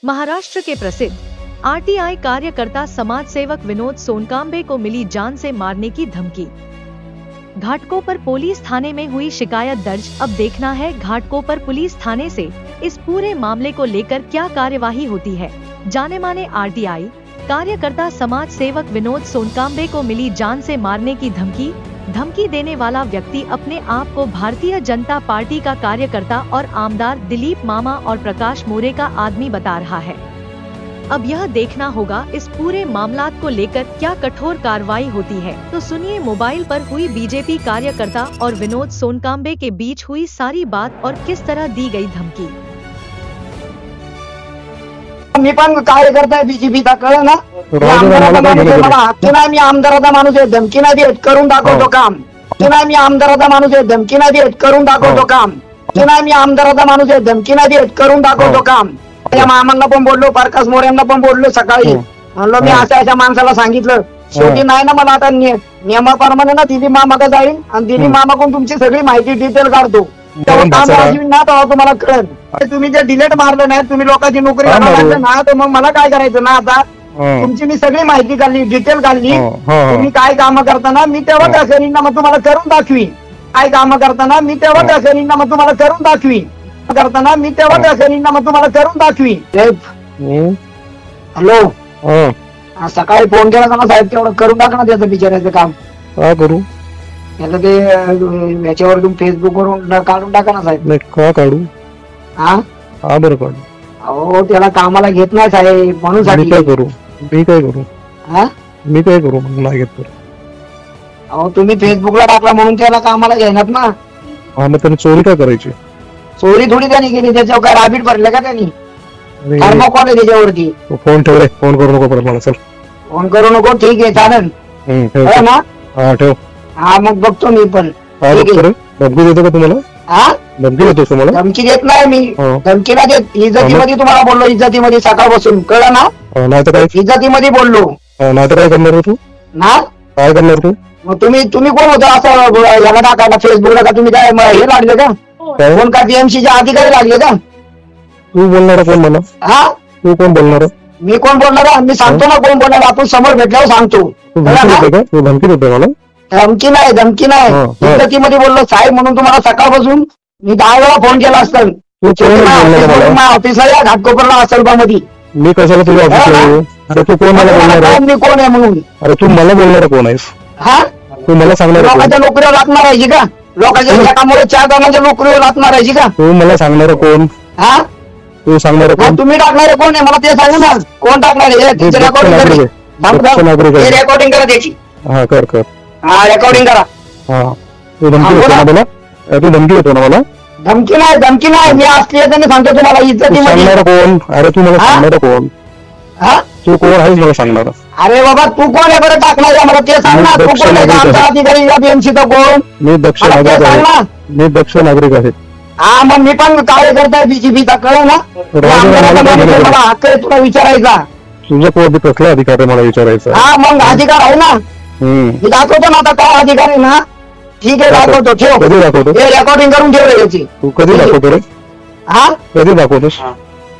महाराष्ट्र के प्रसिद्ध आरटीआई कार्यकर्ता समाज सेवक विनोद सोनकांबे को मिली जान से मारने की धमकी। घाटकोपर पुलिस थाने में हुई शिकायत दर्ज। अब देखना है घाटकोपर पुलिस थाने से इस पूरे मामले को लेकर क्या कार्यवाही होती है। जाने माने आरटीआई कार्यकर्ता समाज सेवक विनोद सोनकांबे को मिली जान से मारने की धमकी देने वाला व्यक्ति अपने आप को भारतीय जनता पार्टी का कार्यकर्ता और आमदार दिलीप मामा और प्रकाश मोरे का आदमी बता रहा है। अब यह देखना होगा इस पूरे मामला को लेकर क्या कठोर कार्रवाई होती है। तो सुनिए मोबाइल पर हुई बीजेपी कार्यकर्ता और विनोद सोनकांबे के बीच हुई सारी बात और किस तरह दी गई धमकी। मी पण कार्यकर्ता आहे बीजेपीचा, कळलं ना? मला हक्की नाही, मी आमदाराचा माणूस आहे, धमकी नाही देत, करून दाखवतो काम. हक्की नाही, मी आमदाराचा माणूस आहे, धमकी नाही देत, करून दाखवतो काम. हक्की नाही, मी आमदाराचा माणूस आहे, धमकी नाही देत, करून दाखवतो काम. त्या मामांना पण बोललो, प्रकाश मोरेंना पण बोललो सकाळी, म्हणलो मी अशा माणसाला सांगितलं. शेवटी नाही ना, मला आता नियमाप्रमाणे ना दिली मामाला जाईल आणि दिली मामाकडून तुमची सगळी माहिती डिटेल काढतो. तेव्हा तुम्हाला कळेल. तुम्ही जे डिलेट मारलं नाही, तुम्ही लोकांची नोकरी घालवलं ना, तर मग मला काय करायचं ना? आता तुमची मी सगळी माहिती काढली, डिटेल काढली. तुम्ही काय काम करताना मी तेव्हा त्या करीन मग तुम्हाला करून दाखवी. काय काम करताना मी तेव्हा त्या करीन मग तुम्हाला करून दाखवी. करताना मी तेव्हा त्या करीन मग तुम्हाला करून दाखवी. हॅलो, सकाळी फोन केला ना साहेब, तेवढं करून टाका ना त्याचं बिचारायचं काम. काय करू? याला ते याच्यावरून फेसबुक वरून काढून टाका ना साहेब. का काढू? हा बरं काढू. अहो त्याला कामाला घेत नाही साहेब, म्हणून मी काय करू? मी काय करू? हा मी काय करू? नाही घेत. अहो तुम्ही फेसबुकला टाकला म्हणून त्याला कामाला घेणार ना. हा, मग त्याने चोरी काय करायची? चोरी थोडी त्यांनी केली, त्याच्यावर काय राबीट भरलं का त्यांनी? थर्मोकॉल आहे त्याच्यावरती. फोन ठेव रे, फोन करू नको परत मला. चल फोन करू नको, ठीक आहे चालेल ना. हा ठेव. हा मग बघतो मी पण. धमकी देतो का तुम्हाला? हा धमकी देतो तुम्हाला? धमकी देत नाही मी, धमकी नाही देत. इज्जतीमध्ये तुम्हाला बोललो, इज्जतीमध्ये सकाळपासून, कळलं ना? नाही तर काय? इज्जतीमध्ये बोललो. नाही तर काय करणार तू? ना काय करणार तू? मग तुम्ही कोण होता असं याला टाकायला फेसबुकला? का तुम्ही काय हे लागले का? कोण का बीएमसीचे अधिकारी लागले का? तू बोलणार कोण मला? हा तू कोण बोलणार? मी कोण बोलणार? मी सांगतो ना कोण बोलणार, आपण समोर भेटल्यावर सांगतो. तू धमकी देतो मला? धमकी नाही, धमकी नाही, इज्जतीमध्ये बोललो साहेब म्हणून तुम्हाला सकाळपासून मी 10 वेळा फोन केला असतं. ऑफिसला या घाटकोपरला असेलबामध्ये. मी कशाला तुझ्या ऑफिसला येऊ? अरे तू कोण मला बोलणार? मी कोण आहे म्हणून? अरे तू मला बोलणार कोण आहेस? हा, तू मला सांगणार लोकांच्या नोकरीवर लागणार आहे का? लोकांच्या एकामुळे 4 जणांच्या नोकरीवर लागणार आहे का? तू मला सांगणार कोण? हा, तू सांगणार कोण? तुम्ही टाकणारे कोण आहे मला ते सांगा ना. कोण टाकणार आहे? रेकॉर्डिंग करा त्याची. हा कर. हा रेकॉर्डिंग करा. हा, तू धमकी देतो ना मला? तू धमकी देतो ना मला? धमकी नाही, मी असली सांगतो तुम्हाला इज्जतीमध्ये. सांगणार कोण? अरे तू मला सांगणार कोण? हा, तू कोण आहेस मला सांगणार? अरे बाबा तू कोण आहे बरं टाकणार मला ते सांग ना. तू कोण आहे? आमचा अधिकारी या बीएमसीचा कोण? मी दक्ष नागरिक आहे. मी दक्ष नागरिक आहे. हा, मग मी पण कार्यकर्ता आहे बीजेपीचा, कळलं ना? मला हक्क आहे तुला विचारायचा. तुझा कोण कसला अधिकार आहे मला विचारायचा? हा, मग अधिकार आहे ना. मी दाखवतो ना आता काय अधिकार आहे ना. ठीक आहे, दाखवतो. ठेव. कधी दाखवतो? हे रेकॉर्डिंग करून ठेव याची. तू कधी दाखवतो रे? हा, कधी दाखवतोस?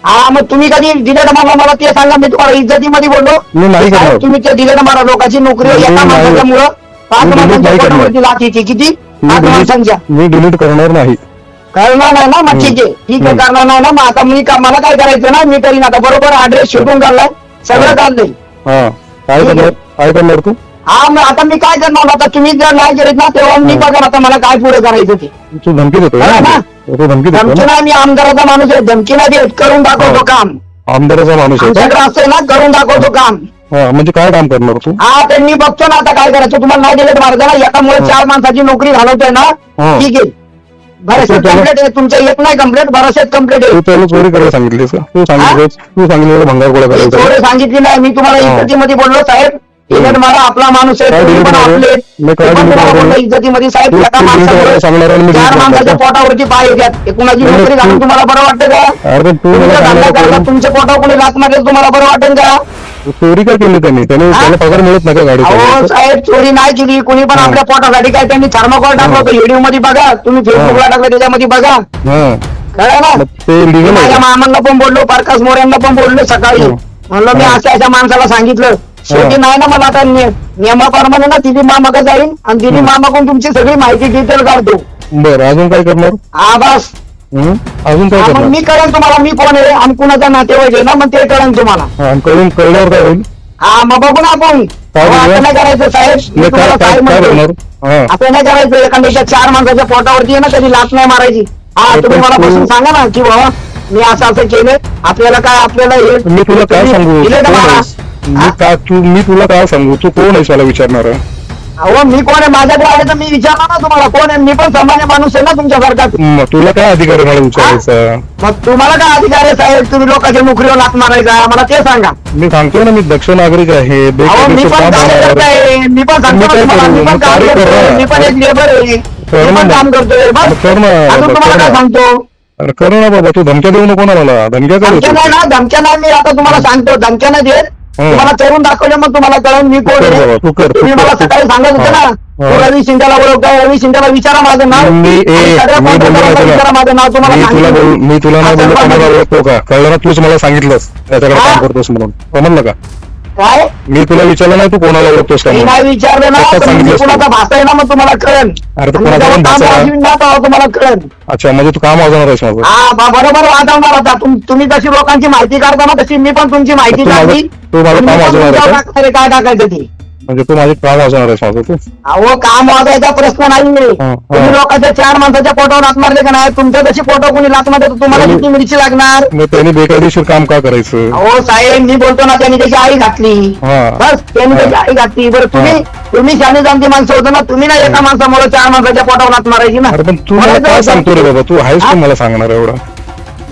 हा, मग तुम्ही कधी डिलेट मारा मला ते सांगा. मी तुम्हाला इज्जतीमध्ये बोललो. मी नाही करणार. तुम्ही ते डिलेट मारा. लोकांची नोकरी एका माणसाच्यामुळं 5 माणसांच्या पोटावरती लाथीची. किती? 5 माणसांच्या. मी डिलीट करणार नाही. करणार नाही ना? मग ठीक आहे करणार नाही ना. मग आता मला काय करायचं ना, मी करीन आता. बरोबर ऍड्रेस शोधून काढलाय, सगळं काढलंय. हा, काय करणार तू? हा, मग आता मी काय करणार? आता तुम्ही जर नाही करीत ना तेव्हा मी बघा आता मला काय पुढे करायचं ते. तू धमकी देतो ना? तू धमकी देतो? धमकी नाही, मी आमदाराचा माणूस आहे, धमकी नाही देत, करून दाखवतो काम. आमदाराचा माणूस आहे? आमच्याकडे असं ना, करून दाखवतो काम. हा, म्हणजे काय काम करणार तू? हा, ते मी बघतो ना आता काय करायचं. तुम्हाला नाही दिलं मारायचं ना, एकामुळे 4 माणसाची नोकरी घालवतोय ना. ठीक आहे, बरेचसे कंप्लेंट आहे तुमच्या. येत नाही कंप्लेंट, बरेचसेच कंप्लेंट आहे. तू त्याला चोरी करायला सांगितलीस का? तू सांगितलं भंगार गोळा करायचं? चोरी सांगितली नाही मी तुम्हाला. इज्जतीमध्ये बोललो साहेब, डिलेट मारा, आपला माणूस आहे. इज्जतीमध्ये साहेब, एका माणसामुळे 4 माणसाच्या पोटावरती पाय येतात. कुणाची नोकरी घालून तुम्हाला बरं वाटतं का? तुमच्या पोटावर कोणी लाथ मारले तुम्हाला बरं वाटेल का? चोरी काय केली त्यांनी? त्याला पगार मिळत नाही का गाडी? अहो साहेब, चोरी नाही केली कोणी पण. आपल्या पोटासाठी काय त्यांनी थर्मोकॉल टाकलं होतं. व्हिडिओ मध्ये बघा, तुम्ही फेसबुकला टाकलं त्याच्यामध्ये बघा. कळलं ना? ते मी लिगल माझ्या आहे. मामांना पण बोललो, प्रकाश मोऱ्यांना पण बोललो सकाळी. हो. म्हणलं मी अशा माणसाला सांगितलं, शेवटी नाही ना मला आता नियमाप्रमाणे ना दिली मामाकडे जाईल आणि दिली मामाकडून तुमची सगळी माहिती डिटेल काढतो. बरं, अजून काय करणार? हा बस. अजून काय मग करणार? मी कळेन तुम्हाला मी कोण आहे आणि कुणाचा नातेवाईक आहे ना, मग ते कळेन तुम्हाला. कळल्यावर काय होईल? हा मग बघू ना आपण. काय असं बघूया? नाही करायचं साहेब, मी काय तुम्हाला काय साहेब काय म्हणतो. करणार? हा. असं नाही करायचं, एखाद्याच्या 4 माणसाच्या पोटावरती आहे ना कधी लाच नाही मारायची. हा पण तुम्ही मला तू- बसून सांगा ना की बाबा मी असं केलं, आपल्याला काय आपल्याला हे मी तुला काय सांगू? दिले का कोण मला? आहेस? मी तुला काय सांगू? तू कोण आहेस मला विचारणार? अहो मी कोण आहे, माझ्याकडे आले तर मी विचारणार ना तुम्हाला कोण आहे. मी पण सामान्य माणूस आहे ना तुमच्यासारखा. तुला काय अधिकार आहे मला विचारायचा? मग तुम्हाला काय अधिकार आहे साहेब, तुम्ही लोकांच्या नोकरीवर लाच मारायचा मला ते सांगा. मी सांगतो ना, मी दक्ष नागरिक आहे. अहो मी बेकायदेशीर पण काम कार्यकर्ता होणार. आहे, मी पण सांगतो मी ना काय तुम्हाला, करू? मी पण मग काम कार्य करतोय, करा. मी पण एक लेबर आहे, कर मी ना पण मग. काम करतोय. बस मग कर ना, अजून तुम्हाला कर काय ना. सांगतो? अरे कर ना बाबा, तू धमक्या देऊ नको ना मला. धमक्या काय धमक्या नाही देतो? ना, धमक्या नाही. मी आता तुम्हाला सांगतो, धमक्या नाही देत. तुम्हाला करून दाखवले मग तुम्हाला कळून मी कोण कर आहे. बाबा, तू कर, तुम्ही तू मला कर. सकाळी सांगत होते ना, हा. तू रवी शिंदेला ओळखताय, रवी शिंदेला विचारा माझं नाव. मी आणि सगळ्या बोललो कॉन्ट्रॅक्टरांना ना विचारा माझं नाव. तुम्हाला मी तुला सांगितलं. मी तुला नाही बोललो, कोणाला ओळखतो का? कळलं ना? तूच मला सांगितलंस त्याच्याकडे हा. काम करतोस म्हणून. समजलं का? काय मी तुला विचारलं नाही तू कोणाला ओळखतोस का मी म्हणून. नाही विचारलं ना, फक्त तर मी सांगितलंस तू. कुणाचा भाषा आहे ना मग तुम्हाला कळेल. अरे तर आणि कोणाचा जेव्हा पण काम भाषा? वाजवीन ना तेव्हा तुम्हाला कळेल. अच्छा, म्हणजे तू काम वाजवणार आहेस माझं? हा बरोबर वाजवणार होता. तुम्ही जशी लोकांची माहिती काढता ना तशी मी पण तुमची माहिती तू माझं- काढली. तू माझं आणि मी काम पण वाजवणार आहे तुमच्यावर का? टाकणार आहे काय टाकायचं ते. म्हणजे तू माझे काम वाजवणार आहेस माझं? तू अहो काम वाजायचा प्रश्न नाहीये. हा. तुम्ही लोकांच्या 4 माणसाच्या पोटावर लात मारले का नाही, तुमच्या जशी पोटावर कोणी लात मारले तर तुम्हाला आणि- किती मिरची लागणार. मग त्यांनी बेकायदेशीर काम का करायचं? अहो साहेब मी बोलतो ना, त्यांनी त्याची आई घातली. हा. बस त्यांनी हा. त्याची आई घातली. बरं तुम्ही शाने जाणती माणसं होतं ना, तुम्ही ना एका माणसामुळे 4 माणसाच्या पोटावर लात मारायची ना. अरे पण तू मला काय सांगतो रे बाबा? तू आहेस पण मला सांगणार एवढा?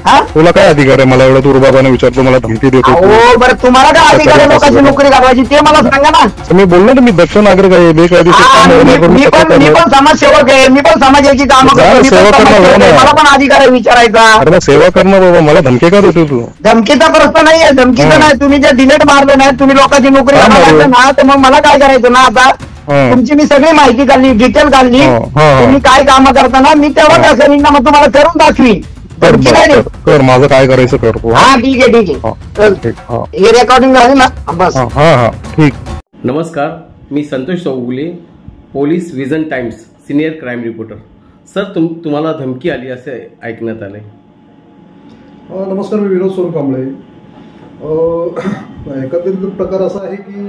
हा? तुला काय अधिकार आहे मला एवढं? तू रुबाबाने विचारतो, मला धमकी देतो तू. अहो बरं तुम्हाला काय अधिकार आहे लोकांची नोकरी काढवायची ते मला सांगा ना. तर मी बोललो ना, मी दक्ष नागरिक आहे. बेकायदेशीर हा, काम मी करून मी कसं पण करणार? समाजसेवक आहे. मी पण समाजाची कामं जा, करतो. मी पण सेवा करणं समाजसेवक आहे. हो ना. मला पण अधिकार आहे विचारायचा. अरे मग सेवा करणं बाबा, मला धमकी का देतो तू? धमकीचा प्रश्न नाहीये, धमकीचा हा. नाही. तुम्ही जे डिलेट मारले नाही, तुम्ही लोकांची नोकरी हा, काढायला मारू. ना, तर मग मला काय करायचं ना आता. हा. तुमची मी सगळी माहिती काढली, डिटेल काढली. हा, हा, हा. तुम्ही काय कामं करताना मी तेव्हा काय करीन ना, मग तुम्हाला करून दाखवीन. कर धमकी नाही कर, देत. कर माझं काय करायचं कर तू. हा? हा ठीक आहे ठीक हा, आहे. चल. ठीक. हा. हे रेकॉर्डिंग झाली ना बस. हा, हा, हा, ठीक. नमस्कार, मी Santosh Chougule, police vision times senior crime reporter. Sir तुम्हाला धमकी आली असे ऐकण्यात आले. नमस्कार, मी विनोद सोनकांबळे. एकंदरीत प्रकार असा आहे की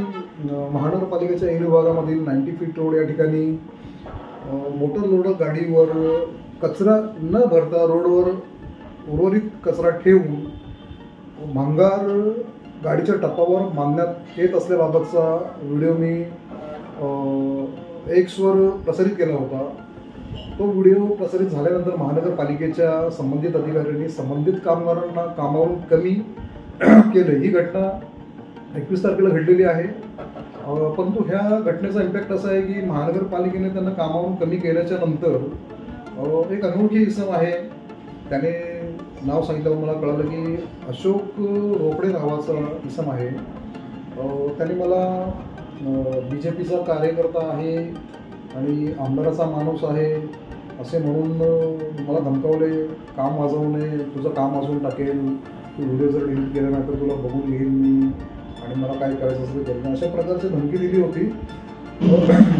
महानगरपालिकेच्या ऐन विभागामधील 90 फीट रोड या ठिकाणी मोटर लोडर गाडीवर कचरा न भरता रोडवर उर्वरित कचरा ठेवून भांगार गाडीच्या टपावर मांडण्यात येत असल्याबाबतचा व्हिडिओ मी एक्सवर प्रसारित केला होता. तो व्हिडिओ प्रसारित झाल्यानंतर महानगरपालिकेच्या संबंधित अधिकाऱ्यांनी संबंधित कामगारांना कामावरून कमी केलं. ही घटना 21 तारखेला घडलेली आहे. परंतु ह्या घटनेचा इम्पॅक्ट असा आहे की महानगरपालिकेने त्यांना कामावरून कमी केल्याच्या नंतर एक अनोळखी इसम आहे, त्याने नाव सांगितल्यावर मला कळालं की अशोक रोपडे नावाचा इसम आहे. त्याने मला BJPचा कार्यकर्ता आहे आणि आमदाराचा माणूस आहे असे म्हणून मला धमकावले. काम वाजवणे, तुझं काम वाजवून टाकेल, तू व्हिडिओ जर डिलीट केला नाही तर तुला बघून घेईल मी आणि मला काय करायचं असेल ते करणं, अशा प्रकारची धमकी दिली होती.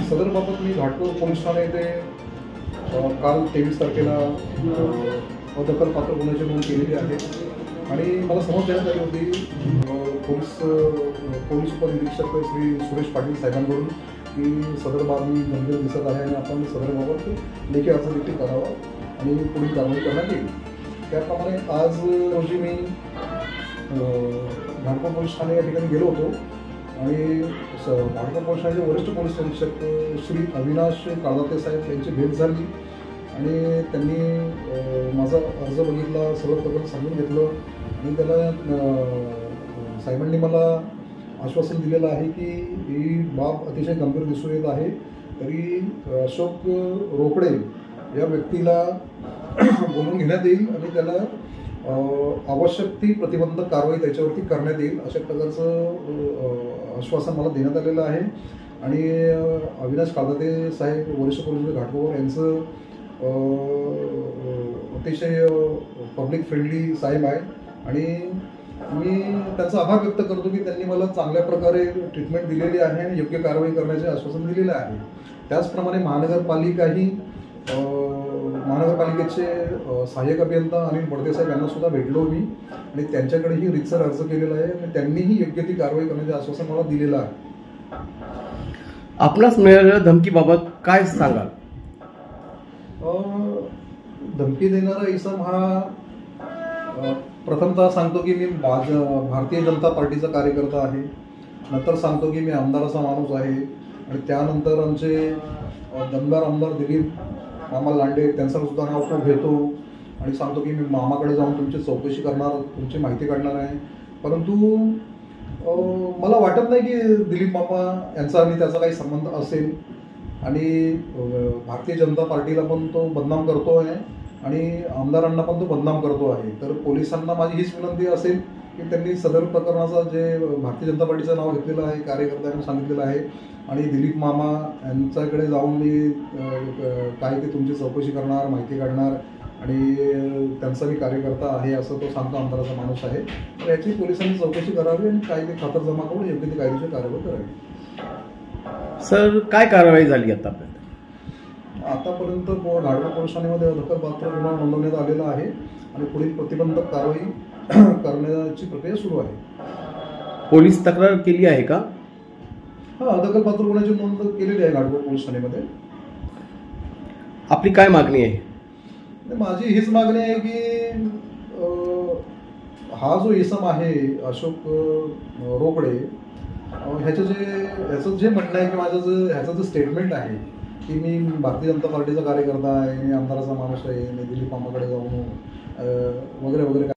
सदरबाबत मी घाटकोपर पोलीस ठाणे येथे काल 23 तारखेला अदखलपात्र गुन्ह्याची नोंद केलेली आहे आणि मला समज देण्यात आली होती पोलीस उपनिरीक्षक श्री सुरेश पाटील साहेबांकडून की सदर बाबी गंभीर दिसत आहे आणि आपण सदरबाबत लेखी अर्ज देखील करावा आणि पुढील कारवाई करण्यात येईल. त्याप्रमाणे आज रोजी मी घाटकोपर पोलीस ठाणे या ठिकाणी गेलो होतो आणि घाटकोपर पोलीस ठाण्याचे वरिष्ठ पोलीस निरीक्षक श्री अविनाश काळदाते साहेब यांची भेट झाली आणि त्यांनी माझा अर्ज बघितला, सगळं प्रकरण सांगून घेतलं आणि त्याला साहेबांनी मला आश्वासन दिलेलं आहे की ही बाब अतिशय गंभीर दिसून येत आहे, तरी अशोक रोपडे या व्यक्तीला बोलून घेण्यात येईल आणि त्याला आवश्यक ती प्रतिबंधक कारवाई त्याच्यावरती करण्यात येईल अशा प्रकारचं आश्वासन मला देण्यात आलेलं आहे. आणि अविनाश काळदाते साहेब वरिष्ठ पोलीस घाटकोपर यांचं अतिशय पब्लिक फ्रेंडली साहेब आहे आणि मी त्यांचा आभार व्यक्त करतो की त्यांनी मला चांगल्या प्रकारे ट्रीटमेंट दिलेली आहे आणि योग्य कारवाई करण्याचे आश्वासन दिलेलं आहे. त्याचप्रमाणे महानगरपालिकाही महानगरपालिकेचे सहाय्यक अभियंता अनिल बडदे साहेब यांना सुद्धा भेटलो मी आणि त्यांच्याकडेही रीतसर अर्ज केलेला आहे आणि त्यांनीही योग्य ती कारवाई करण्याचे आश्वासन मला दिलेलं आहे. आपणास मिळालेल्या धमकीबाबत काय सांगाल? धमकी देणारा इसम हा प्रथमतः सांगतो की मी भारतीय जनता पार्टीचा कार्यकर्ता आहे, नंतर सांगतो की मी आमदाराचा माणूस आहे आणि त्यानंतर आमचे दमदार आमदार दिलीप मामा लांडे त्यांचं सुद्धा नाव तो घेतो आणि सांगतो की मी मामाकडे जाऊन तुमची चौकशी करणार, तुमची माहिती काढणार आहे. परंतु मला वाटत नाही की दिलीप मामा यांचा आणि त्याचा काही संबंध असेल आणि भारतीय जनता पार्टीला पण तो बदनाम करतो आहे आणि आमदारांना पण तो बदनाम करतो आहे. तर पोलिसांना माझी हीच विनंती असेल की त्यांनी सदर प्रकरणाचा जे भारतीय जनता पार्टीचं नाव घेतलेलं आहे, कार्यकर्त्यांनी सांगितलेलं आहे आणि दिलीप मामा यांच्याकडे जाऊन मी काय ते तुमची चौकशी करणार, माहिती काढणार आणि त्यांचा मी कार्यकर्ता आहे असं तो सांगतो, आमदाराचा माणूस आहे. तर याची पोलिसांनी चौकशी करावी आणि काय ते खातरजमा करून योग्य ती कायदेशीर कारवाई करावी. सर, काय कारवाई झाली आतापर्यंत? आतापर्यंत घाटकोपर पोलीस ठाण्यामध्ये दखलपात्र गुन्हा नोंदवण्यात आलेला आहे आणि पुढील प्रतिबंधक कारवाई करण्याची प्रक्रिया सुरू आहे. पोलीस तक्रार केली आहे का? दखलपात्र गुन्ह्याची नोंद केलेली आहे घाटकोपर पोलीस ठाण्यामध्ये. आपली काय मागणी आहे? माझी हीच मागणी आहे की हा जो इसम आहे अशोक रोकडे ह्याचं जे म्हणणं आहे की ह्याचं जे स्टेटमेंट आहे की मी भारतीय जनता पार्टीचा कार्यकर्ता आहे, मी आमदाराचा माणूस आहे, मी दिलीप मामाकडे जाऊन वगैरे वगैरे